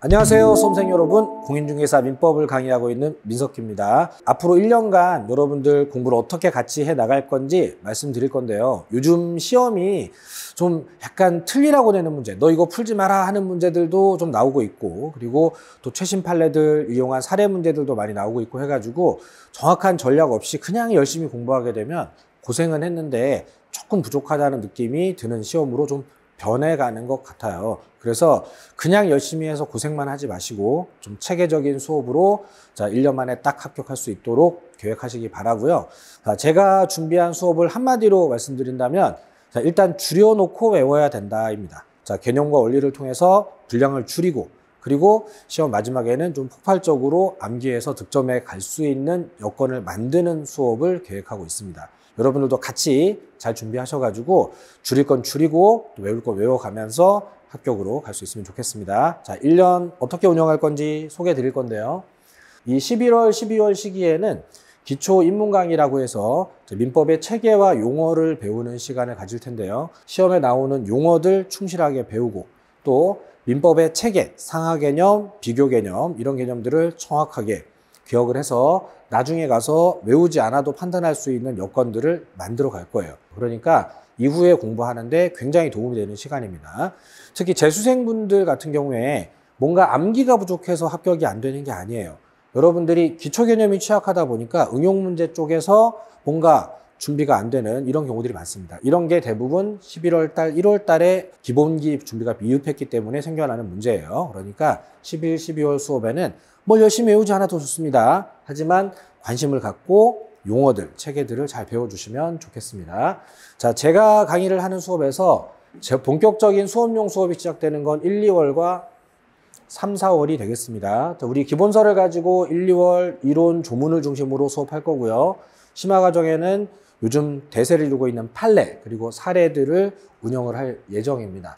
안녕하세요, 수험생 여러분. 공인중개사 민법을 강의하고 있는 민석희입니다. 앞으로 1년간 여러분들 공부를 어떻게 같이 해 나갈 건지 말씀드릴 건데요. 요즘 시험이 좀 약간 틀리라고 내는 문제, 너 이거 풀지 마라 하는 문제들도 좀 나오고 있고, 그리고 또 최신 판례들 이용한 사례 문제들도 많이 나오고 있고 해가지고 정확한 전략 없이 그냥 열심히 공부하게 되면 고생은 했는데 조금 부족하다는 느낌이 드는 시험으로 좀 변해가는 것 같아요. 그래서 그냥 열심히 해서 고생만 하지 마시고 좀 체계적인 수업으로 1년 만에 딱 합격할 수 있도록 계획하시기 바라고요. 제가 준비한 수업을 한마디로 말씀드린다면 일단 줄여놓고 외워야 된다입니다. 개념과 원리를 통해서 분량을 줄이고, 그리고 시험 마지막에는 좀 폭발적으로 암기해서 득점에 갈 수 있는 여건을 만드는 수업을 계획하고 있습니다. 여러분들도 같이 잘 준비하셔가지고 줄일 건 줄이고 또 외울 건 외워가면서 합격으로 갈 수 있으면 좋겠습니다. 1년 어떻게 운영할 건지 소개해 드릴 건데요. 이 11월, 12월 시기에는 기초 입문 강의라고 해서 민법의 체계와 용어를 배우는 시간을 가질 텐데요. 시험에 나오는 용어들 충실하게 배우고, 또 민법의 체계, 상하 개념, 비교 개념 이런 개념들을 정확하게 기억을 해서 나중에 가서 외우지 않아도 판단할 수 있는 여건들을 만들어 갈 거예요. 그러니까 이후에 공부하는데 굉장히 도움이 되는 시간입니다. 특히 재수생분들 같은 경우에 뭔가 암기가 부족해서 합격이 안 되는 게 아니에요. 여러분들이 기초 개념이 취약하다 보니까 응용 문제 쪽에서 뭔가 준비가 안 되는 이런 경우들이 많습니다. 이런 게 대부분 11월 달, 1월 달에 기본기 준비가 미흡했기 때문에 생겨나는 문제예요. 그러니까 11, 12월 수업에는 뭘 열심히 외우지 않아도 좋습니다. 하지만 관심을 갖고 용어들, 체계들을 잘 배워주시면 좋겠습니다. 제가 강의를 하는 수업에서 본격적인 수업용 수업이 시작되는 건 1, 2월과 3, 4월이 되겠습니다. 우리 기본서를 가지고 1, 2월 이론 조문을 중심으로 수업할 거고요. 심화과정에는 요즘 대세를 이루고 있는 판례, 그리고 사례들을 운영을 할 예정입니다.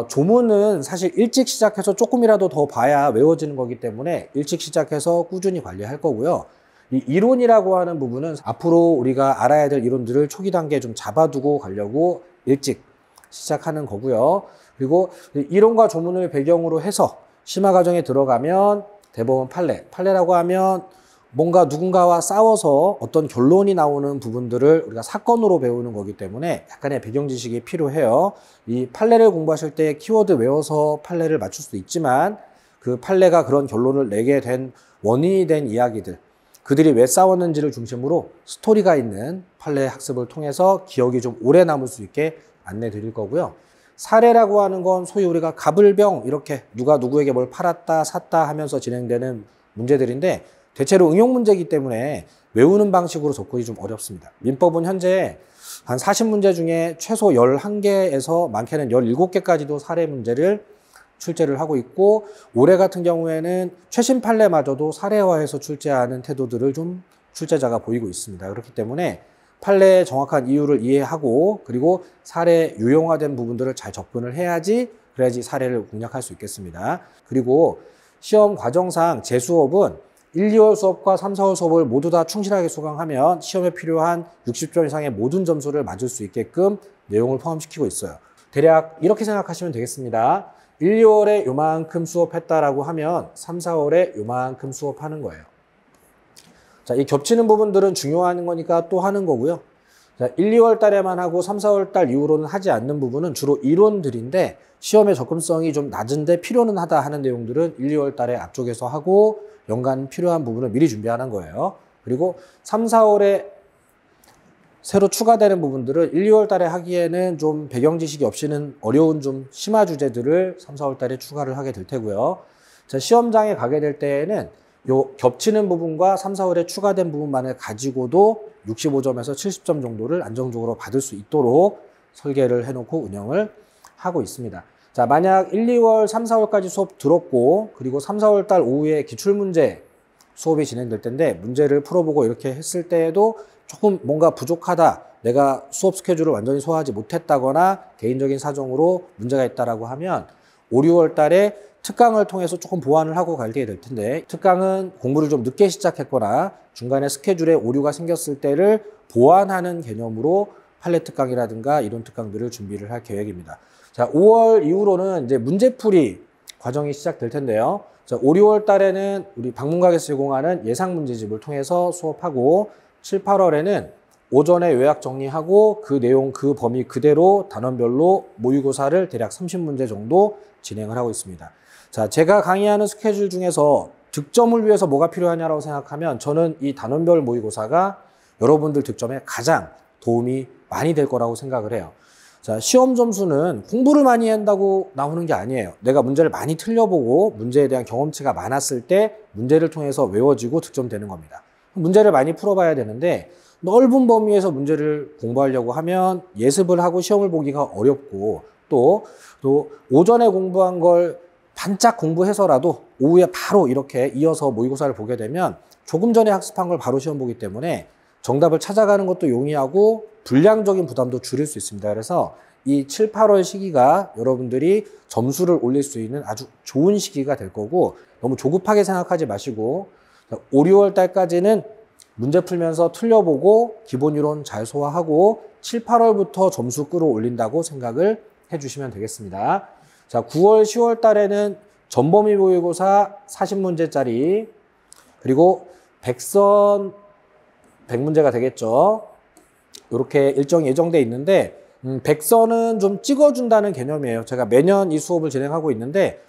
조문은 사실 일찍 시작해서 조금이라도 더 봐야 외워지는 거기 때문에 일찍 시작해서 꾸준히 관리할 거고요. 이 이론이라고 하는 부분은 앞으로 우리가 알아야 될 이론들을 초기 단계에 좀 잡아두고 가려고 일찍 시작하는 거고요. 그리고 이론과 조문을 배경으로 해서 심화 과정에 들어가면 대법원 판례라고 하면 뭔가 누군가와 싸워서 어떤 결론이 나오는 부분들을 우리가 사건으로 배우는 거기 때문에 약간의 배경 지식이 필요해요. 이 판례를 공부하실 때 키워드 외워서 판례를 맞출 수도 있지만 그 판례가 그런 결론을 내게 된 원인이 된 이야기들, 그들이 왜 싸웠는지를 중심으로 스토리가 있는 판례 학습을 통해서 기억이 좀 오래 남을 수 있게 안내 드릴 거고요. 사례라고 하는 건 소위 우리가 갑을병 이렇게 누가 누구에게 뭘 팔았다 샀다 하면서 진행되는 문제들인데 대체로 응용 문제이기 때문에 외우는 방식으로 접근이 좀 어렵습니다. 민법은 현재 한 40문제 중에 최소 11개에서 많게는 17개까지도 사례 문제를 출제를 하고 있고, 올해 같은 경우에는 최신 판례마저도 사례화해서 출제하는 태도들을 좀 출제자가 보이고 있습니다. 그렇기 때문에 판례의 정확한 이유를 이해하고, 그리고 사례 유용화된 부분들을 잘 접근을 해야지, 그래야지 사례를 공략할 수 있겠습니다. 그리고 시험 과정상 제 수업은 1, 2월 수업과 3, 4월 수업을 모두 다 충실하게 수강하면 시험에 필요한 60점 이상의 모든 점수를 맞을 수 있게끔 내용을 포함시키고 있어요. 대략 이렇게 생각하시면 되겠습니다. 1, 2월에 요만큼 수업했다라고 하면 3, 4월에 요만큼 수업하는 거예요. 이 겹치는 부분들은 중요한 거니까 또 하는 거고요. 1, 2월 달에만 하고 3, 4월 달 이후로는 하지 않는 부분은 주로 이론들인데 시험의 접근성이 좀 낮은데 필요는 하다 하는 내용들은 1, 2월 달에 앞쪽에서 하고 연간 필요한 부분을 미리 준비하는 거예요. 그리고 3, 4월에 새로 추가되는 부분들을 1, 2월 달에 하기에는 좀 배경 지식이 없이는 어려운 좀 심화 주제들을 3, 4월 달에 추가를 하게 될 테고요. 시험장에 가게 될 때에는 요 겹치는 부분과 3, 4월에 추가된 부분만을 가지고도 65점에서 70점 정도를 안정적으로 받을 수 있도록 설계를 해놓고 운영을 하고 있습니다. 만약 1, 2월, 3, 4월까지 수업 들었고, 그리고 3, 4월 달 오후에 기출문제 수업이 진행될 텐데 문제를 풀어보고 이렇게 했을 때에도 조금 뭔가 부족하다, 내가 수업 스케줄을 완전히 소화하지 못했다거나 개인적인 사정으로 문제가 있다라고 하면 5, 6월 달에 특강을 통해서 조금 보완을 하고 가게 될 텐데, 특강은 공부를 좀 늦게 시작했거나 중간에 스케줄에 오류가 생겼을 때를 보완하는 개념으로 판례 특강이라든가 이론 특강들을 준비를 할 계획입니다. 5월 이후로는 이제 문제풀이 과정이 시작될 텐데요. 자, 5, 6월 달에는 우리 방문각에서 제공하는 예상 문제집을 통해서 수업하고 7, 8월에는 오전에 요약 정리하고 그 내용, 그 범위 그대로 단원별로 모의고사를 대략 30문제 정도 진행을 하고 있습니다. 자, 제가 강의하는 스케줄 중에서 득점을 위해서 뭐가 필요하냐고 생각하면 저는 이 단원별 모의고사가 여러분들 득점에 가장 도움이 많이 될 거라고 생각을 해요. 자, 시험 점수는 공부를 많이 한다고 나오는 게 아니에요. 내가 문제를 많이 틀려보고 문제에 대한 경험치가 많았을 때 문제를 통해서 외워지고 득점되는 겁니다. 문제를 많이 풀어봐야 되는데 넓은 범위에서 문제를 공부하려고 하면 예습을 하고 시험을 보기가 어렵고 또 오전에 공부한 걸 반짝 공부해서라도 오후에 바로 이렇게 이어서 모의고사를 보게 되면 조금 전에 학습한 걸 바로 시험 보기 때문에 정답을 찾아가는 것도 용이하고 분량적인 부담도 줄일 수 있습니다. 그래서 이 7, 8월 시기가 여러분들이 점수를 올릴 수 있는 아주 좋은 시기가 될 거고 너무 조급하게 생각하지 마시고 5, 6월 달까지는 문제 풀면서 틀려보고 기본 이론 잘 소화하고 7, 8월부터 점수 끌어올린다고 생각을 해주시면 되겠습니다. 자, 9월, 10월 달에는 전범위 모의고사 40문제짜리 그리고 백선 100문제가 되겠죠. 이렇게 일정이 예정돼 있는데 백선은 좀 찍어준다는 개념이에요. 제가 매년 이 수업을 진행하고 있는데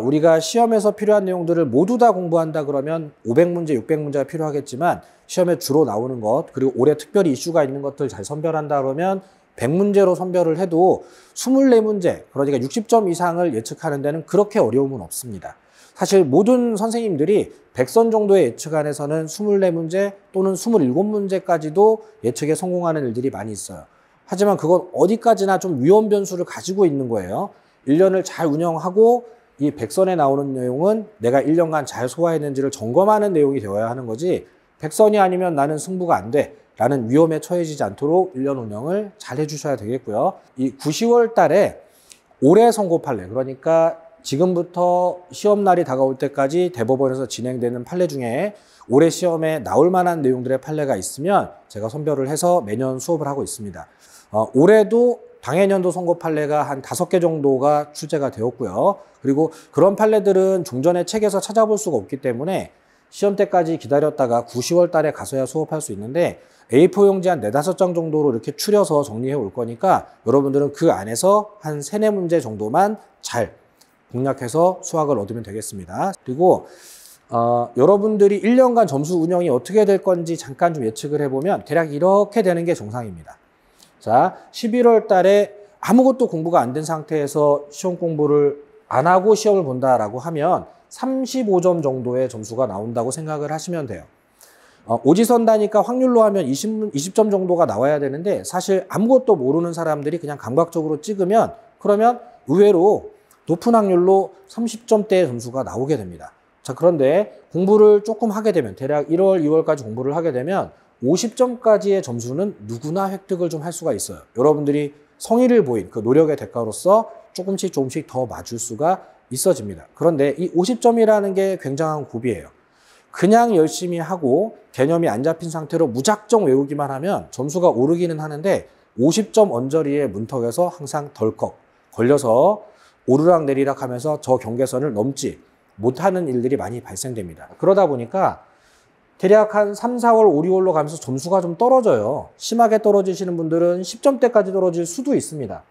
우리가 시험에서 필요한 내용들을 모두 다 공부한다 그러면 500문제, 600문제가 필요하겠지만 시험에 주로 나오는 것 그리고 올해 특별히 이슈가 있는 것들 잘 선별한다 그러면 100문제로 선별을 해도 24문제, 그러니까 60점 이상을 예측하는 데는 그렇게 어려움은 없습니다. 사실 모든 선생님들이 100선 정도의 예측 안에서는 24문제 또는 27문제까지도 예측에 성공하는 일들이 많이 있어요. 하지만 그건 어디까지나 좀 위험 변수를 가지고 있는 거예요. 1년을 잘 운영하고 이 100선에 나오는 내용은 내가 1년간 잘 소화했는지를 점검하는 내용이 되어야 하는 거지 100선이 아니면 나는 승부가 안 돼 라는 위험에 처해지지 않도록 1년 운영을 잘 해주셔야 되겠고요. 이 9, 10월 달에 올해 선고 판례, 그러니까 지금부터 시험날이 다가올 때까지 대법원에서 진행되는 판례 중에 올해 시험에 나올 만한 내용들의 판례가 있으면 제가 선별을 해서 매년 수업을 하고 있습니다. 올해도 당해년도 선고 판례가 한 5개 정도가 출제가 되었고요. 그리고 그런 판례들은 종전의 책에서 찾아볼 수가 없기 때문에 시험 때까지 기다렸다가 9, 10월 달에 가서야 수업할 수 있는데 A4 용지 한 4, 5장 정도로 이렇게 추려서 정리해 올 거니까 여러분들은 그 안에서 한 3, 4문제 정도만 잘 공략해서 수학을 얻으면 되겠습니다. 그리고 여러분들이 1년간 점수 운영이 어떻게 될 건지 잠깐 좀 예측을 해보면 대략 이렇게 되는 게 정상입니다. 자, 11월 달에 아무것도 공부가 안 된 상태에서 시험 공부를 안 하고 시험을 본다라고 하면 35점 정도의 점수가 나온다고 생각을 하시면 돼요. 오지선다니까 확률로 하면 20점 정도가 나와야 되는데 사실 아무것도 모르는 사람들이 그냥 감각적으로 찍으면 그러면 의외로 높은 확률로 30점대의 점수가 나오게 됩니다. 자, 그런데 공부를 조금 하게 되면 대략 1월, 2월까지 공부를 하게 되면 50점까지의 점수는 누구나 획득을 좀 할 수가 있어요. 여러분들이 성의를 보인 그 노력의 대가로서 조금씩 더 맞을 수가 있어집니다. 그런데 이 50점이라는 게 굉장한 고비예요. 그냥 열심히 하고 개념이 안 잡힌 상태로 무작정 외우기만 하면 점수가 오르기는 하는데 50점 언저리의 문턱에서 항상 덜컥 걸려서 오르락 내리락 하면서 저 경계선을 넘지 못하는 일들이 많이 발생됩니다. 그러다 보니까 대략 한 3, 4월, 5, 6월로 가면서 점수가 좀 떨어져요. 심하게 떨어지시는 분들은 10점대까지 떨어질 수도 있습니다.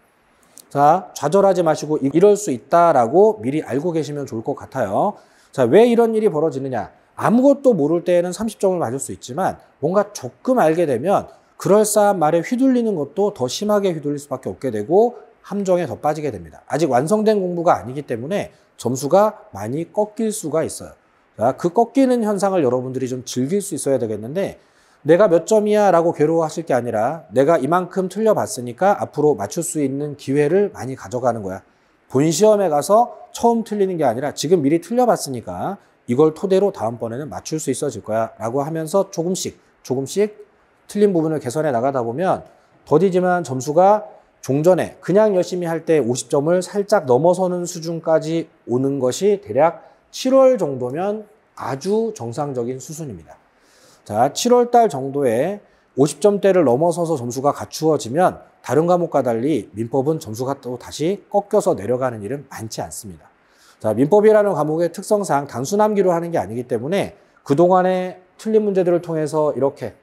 자, 좌절하지 마시고 이럴 수 있다라고 미리 알고 계시면 좋을 것 같아요. 자, 왜 이런 일이 벌어지느냐? 아무것도 모를 때에는 30점을 맞을 수 있지만 뭔가 조금 알게 되면 그럴싸한 말에 휘둘리는 것도 더 심하게 휘둘릴 수밖에 없게 되고 함정에 더 빠지게 됩니다. 아직 완성된 공부가 아니기 때문에 점수가 많이 꺾일 수가 있어요. 자, 그 꺾이는 현상을 여러분들이 좀 즐길 수 있어야 되겠는데 내가 몇 점이야 라고 괴로워하실 게 아니라 내가 이만큼 틀려봤으니까 앞으로 맞출 수 있는 기회를 많이 가져가는 거야. 본 시험에 가서 처음 틀리는 게 아니라 지금 미리 틀려봤으니까 이걸 토대로 다음번에는 맞출 수 있어질 거야 라고 하면서 조금씩 틀린 부분을 개선해 나가다 보면 더디지만 점수가 종전에 그냥 열심히 할 때 50점을 살짝 넘어서는 수준까지 오는 것이 대략 7월 정도면 아주 정상적인 수준입니다. 자, 7월 달 정도에 50점대를 넘어서서 점수가 갖추어지면 다른 과목과 달리 민법은 점수가 또 다시 꺾여서 내려가는 일은 많지 않습니다. 자, 민법이라는 과목의 특성상 단순 암기로 하는 게 아니기 때문에 그동안의 틀린 문제들을 통해서 이렇게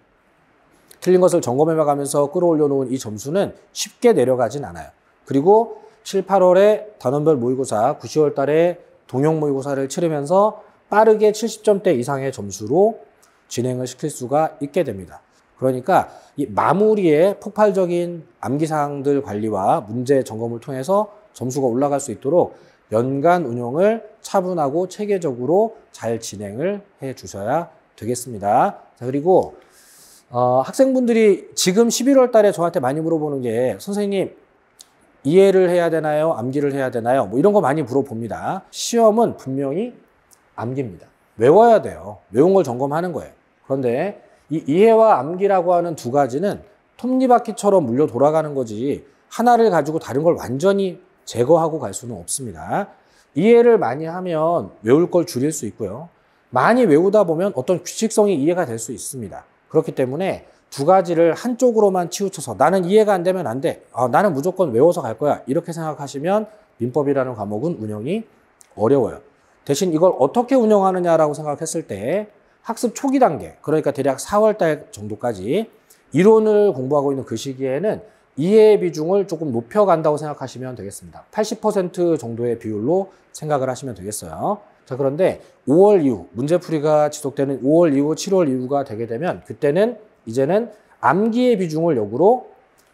틀린 것을 점검해 가면서 끌어올려 놓은 이 점수는 쉽게 내려가진 않아요. 그리고 7, 8월에 단원별 모의고사, 9, 10월 달에 동형 모의고사를 치르면서 빠르게 70점대 이상의 점수로 진행을 시킬 수가 있게 됩니다. 그러니까 이 마무리에 폭발적인 암기사항들 관리와 문제 점검을 통해서 점수가 올라갈 수 있도록 연간 운영을 차분하고 체계적으로 잘 진행을 해 주셔야 되겠습니다. 자, 그리고 학생분들이 지금 11월 달에 저한테 많이 물어보는 게 선생님 이해를 해야 되나요? 암기를 해야 되나요? 뭐 이런 거 많이 물어봅니다. 시험은 분명히 암기입니다. 외워야 돼요. 외운 걸 점검하는 거예요. 그런데 이 이해와 암기라고 하는 두 가지는 톱니바퀴처럼 물려 돌아가는 거지 하나를 가지고 다른 걸 완전히 제거하고 갈 수는 없습니다. 이해를 많이 하면 외울 걸 줄일 수 있고요. 많이 외우다 보면 어떤 규칙성이 이해가 될 수 있습니다. 그렇기 때문에 두 가지를 한쪽으로만 치우쳐서 나는 이해가 안 되면 안 돼. 나는 무조건 외워서 갈 거야. 이렇게 생각하시면 민법이라는 과목은 운영이 어려워요. 대신 이걸 어떻게 운영하느냐라고 생각했을 때 학습 초기 단계, 그러니까 대략 4월 달 정도까지 이론을 공부하고 있는 그 시기에는 이해의 비중을 조금 높여간다고 생각하시면 되겠습니다. 80% 정도의 비율로 생각을 하시면 되겠어요. 자, 그런데 5월 이후, 문제풀이가 지속되는 5월 이후, 7월 이후가 되게 되면 그때는 이제는 암기의 비중을 역으로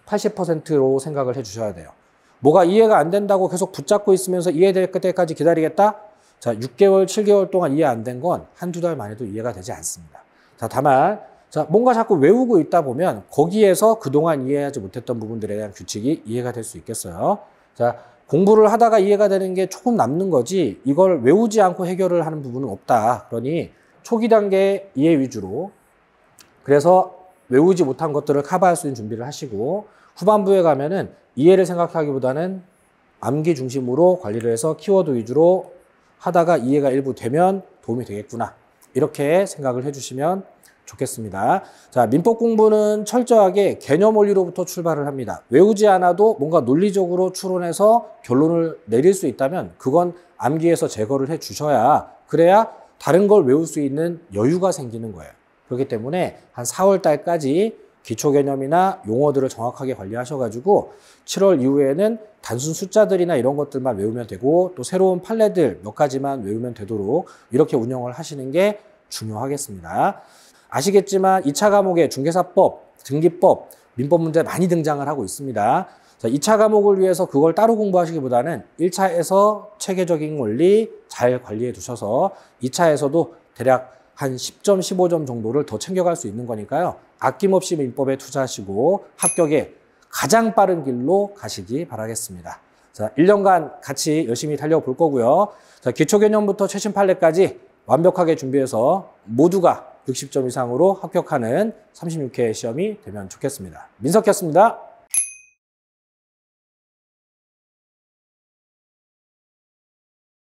80%로 생각을 해 주셔야 돼요. 뭐가 이해가 안 된다고 계속 붙잡고 있으면서 이해될 때까지 기다리겠다? 자, 6개월, 7개월 동안 이해 안 된 건 한두 달 만에도 이해가 되지 않습니다. 자, 다만 뭔가 자꾸 외우고 있다 보면 거기에서 그동안 이해하지 못했던 부분들에 대한 규칙이 이해가 될 수 있겠어요. 자, 공부를 하다가 이해가 되는 게 조금 남는 거지 이걸 외우지 않고 해결을 하는 부분은 없다. 그러니 초기 단계 이해 위주로 그래서 외우지 못한 것들을 커버할 수 있는 준비를 하시고 후반부에 가면은 이해를 생각하기보다는 암기 중심으로 관리를 해서 키워드 위주로 하다가 이해가 일부 되면 도움이 되겠구나. 이렇게 생각을 해주시면 좋겠습니다. 자, 민법 공부는 철저하게 개념 원리로부터 출발을 합니다. 외우지 않아도 뭔가 논리적으로 추론해서 결론을 내릴 수 있다면 그건 암기해서 제거를 해 주셔야 그래야 다른 걸 외울 수 있는 여유가 생기는 거예요. 그렇기 때문에 한 4월 달까지 기초 개념이나 용어들을 정확하게 관리하셔가지고 7월 이후에는 단순 숫자들이나 이런 것들만 외우면 되고 또 새로운 판례들 몇 가지만 외우면 되도록 이렇게 운영을 하시는 게 중요하겠습니다. 아시겠지만 2차 과목에 중개사법, 등기법, 민법 문제 많이 등장을 하고 있습니다. 자, 2차 과목을 위해서 그걸 따로 공부하시기보다는 1차에서 체계적인 원리 잘 관리해 두셔서 2차에서도 대략 한 10점, 15점 정도를 더 챙겨갈 수 있는 거니까요. 아낌없이 민법에 투자하시고 합격에 가장 빠른 길로 가시기 바라겠습니다. 자, 1년간 같이 열심히 달려볼 거고요. 자, 기초 개념부터 최신 판례까지 완벽하게 준비해서 모두가 60점 이상으로 합격하는 36회 시험이 되면 좋겠습니다. 민석이었습니다.